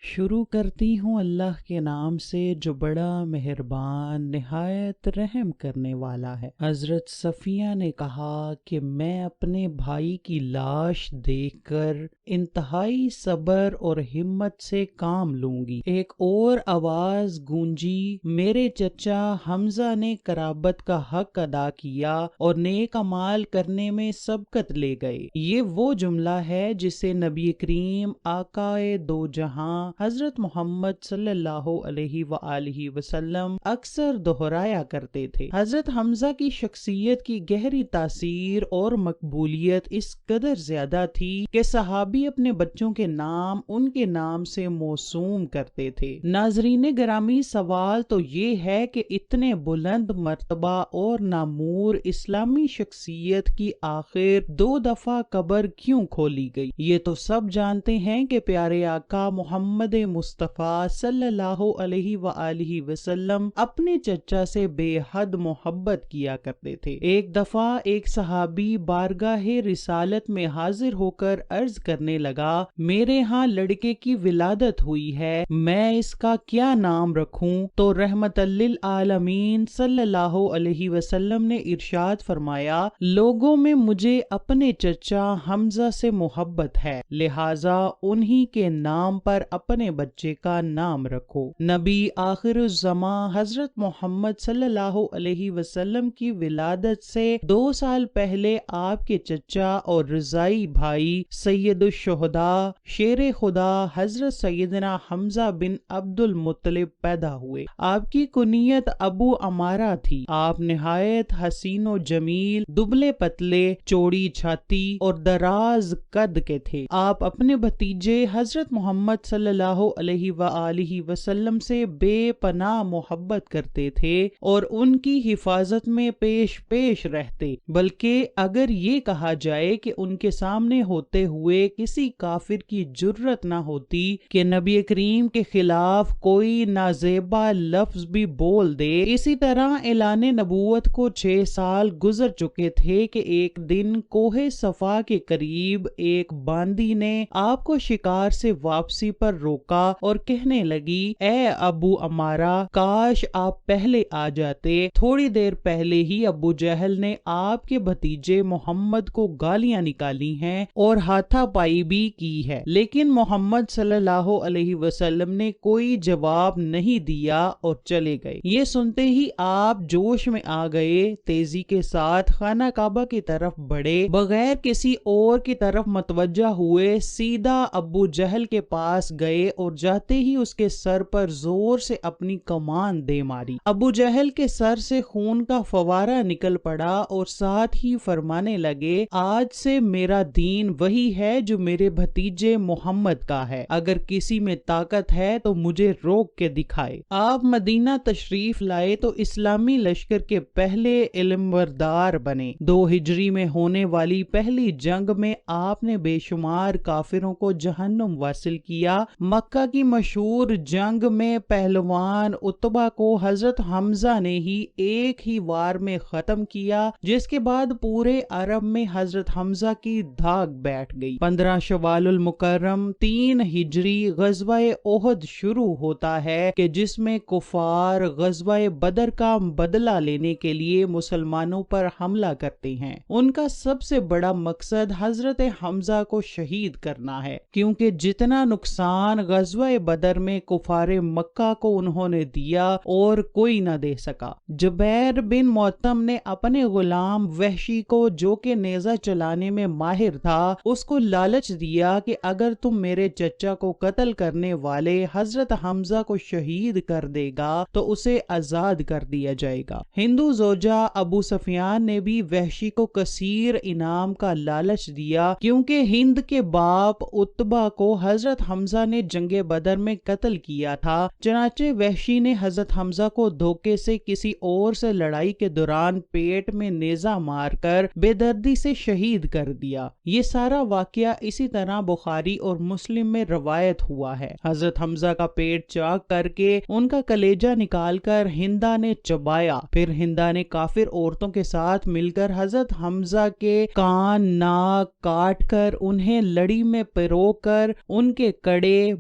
شروع کرتی ہوں اللہ کے نام سے جو بڑا مہربان نہایت رحم کرنے والا ہے۔ حضرت صفیہ نے کہا کہ میں اپنے بھائی کی لاش دیکھ کر انتہائی صبر اور ہمت سے کام لوں گی۔ ایک اور آواز گونجی، میرے چچا حمزہ نے قرابت کا حق ادا کیا اور نیک اعمال کرنے میں سبقت لے گئے۔ یہ وہ جملہ ہے جسے نبی کریم آقائے دو جہاں حضرت محمد صلی اللہ علیہ وآلہ وسلم اکثر دہرایا کرتے تھے۔ حضرت حمزہ کی شخصیت کی گہری تاثیر اور مقبولیت اس قدر زیادہ تھی کہ صحابی اپنے بچوں کے نام ان کے نام سے موسوم کرتے تھے۔ ناظرین گرامی، سوال تو یہ ہے کہ اتنے بلند مرتبہ اور نامور اسلامی شخصیت کی آخر 2 دفعہ قبر کیوں کھولی گئی؟ یہ تو سب جانتے ہیں کہ پیارے آقا محمد مصطفیٰ صلی اللہ علیہ وآلہ وسلم اپنے چچا سے بے حد محبت کیا کرتے تھے۔ ایک دفعہ ایک صحابی بارگاہ رسالت میں حاضر ہو کر عرض کرنے لگا، میرے ہاں لڑکے کی ولادت ہوئی ہے، میں اس کا کیا نام رکھوں؟ تو رحمت للعالمین صلی اللہ علیہ وسلم نے ارشاد فرمایا، لوگوں میں مجھے اپنے چچا حمزہ سے محبت ہے، لہٰذا انہی کے نام پر اپنے بچے کا نام رکھو۔ نبی آخر الزماں حضرت محمد صلی اللہ علیہ وسلم کی ولادت سے 2 سال پہلے آپ کے چچا اور رضائی بھائی سید الشہداء شیر خدا حضرت سیدنا حمزہ بن عبد المطلب پیدا ہوئے۔ آپ کی کنیت ابو عمارہ تھی۔ آپ نہایت حسین و جمیل، دبلے پتلے، چوڑی چھاتی اور دراز قد کے تھے۔ آپ اپنے بھتیجے حضرت محمد صلی اللہ علیہ وآلہ وسلم سے بے پناہ محبت کرتے تھے اور ان کی حفاظت میں پیش رہتے، بلکہ اگر یہ کہا جائے کہ ان کے سامنے ہوتے ہوئے کسی کافر کی جرت نہ ہوتی کہ نبی کریم کے خلاف کوئی نازیبا لفظ بھی بول دے۔ اسی طرح اعلان نبوت کو 6 سال گزر چکے تھے کہ ایک دن کوہ صفا کے قریب ایک باندی نے آپ کو شکار سے واپسی پر روکا اور کہنے لگی، اے ابو عمارہ، کاش آپ پہلے آ جاتے۔ تھوڑی دیر پہلے ہی ابو جہل نے آپ کے بھتیجے محمد کو گالیاں نکالی ہیں اور ہاتھا پائی بھی کی ہے، لیکن محمد صلی اللہ علیہ وسلم نے کوئی جواب نہیں دیا اور چلے گئے۔ یہ سنتے ہی آپ جوش میں آ گئے، تیزی کے ساتھ خانہ کعبہ کی طرف بڑھے، بغیر کسی اور کی طرف متوجہ ہوئے سیدھا ابو جہل کے پاس گئے اور جاتے ہی اس کے سر پر زور سے اپنی کمان دے ماری۔ ابو جہل کے سر سے خون کا فوارہ نکل پڑا اور ساتھ ہی فرمانے لگے، آج سے میرا دین وہی ہے جو میرے بھتیجے محمد کا ہے، اگر کسی میں طاقت ہے تو مجھے روک کے دکھائے۔ آپ مدینہ تشریف لائے تو اسلامی لشکر کے پہلے علمبردار بنے۔ 2 ہجری میں ہونے والی پہلی جنگ میں آپ نے بے شمار کافروں کو جہنم واصل کیا۔ مکہ کی مشہور جنگ میں پہلوان عتبہ کو حضرت حمزہ نے ہی ایک ہی وار میں ختم کیا، جس کے بعد پورے عرب میں حضرت حمزہ کی دھاک بیٹھ گئی۔ 15 شوال المکرم 3 ہجری غزوہ احد شروع ہوتا ہے کہ جس میں کفار غزوہ بدر کا بدلہ لینے کے لیے مسلمانوں پر حملہ کرتے ہیں۔ ان کا سب سے بڑا مقصد حضرت حمزہ کو شہید کرنا ہے، کیونکہ جتنا نقصان غزوہ بدر میں کفار مکہ کو انہوں نے دیا اور کوئی نہ دے سکا۔ جبیر بن معتم نے اپنے غلام وحشی کو، جو کہ نیزہ چلانے میں ماہر تھا، اس کو لالچ دیا کہ اگر تم میرے چچا کو قتل کرنے والے حضرت حمزہ کو شہید کر دے گا تو اسے آزاد کر دیا جائے گا۔ ہندو زوجہ ابو سفیان نے بھی وحشی کو کثیر انعام کا لالچ دیا، کیونکہ ہند کے باپ عتبہ کو حضرت حمزہ نے جنگ بدر میں قتل کیا تھا۔ چنانچہ وحشی نے حضرت حمزہ کو دھوکے سے کسی اور سے لڑائی کے دوران پیٹ میں نیزہ مار کر بے دردی سے شہید کر دیا۔ یہ سارا واقعہ اسی طرح بخاری اور مسلم میں روایت ہوا ہے۔ حضرت حمزہ کا پیٹ چاک کر کے ان کا کلیجہ نکال کر ہندا نے چبایا، پھر ہندا نے کافر عورتوں کے ساتھ مل کر حضرت حمزہ کے کان ناک کاٹ کر انہیں لڑی میں پرو کر ان کے کڑے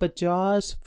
50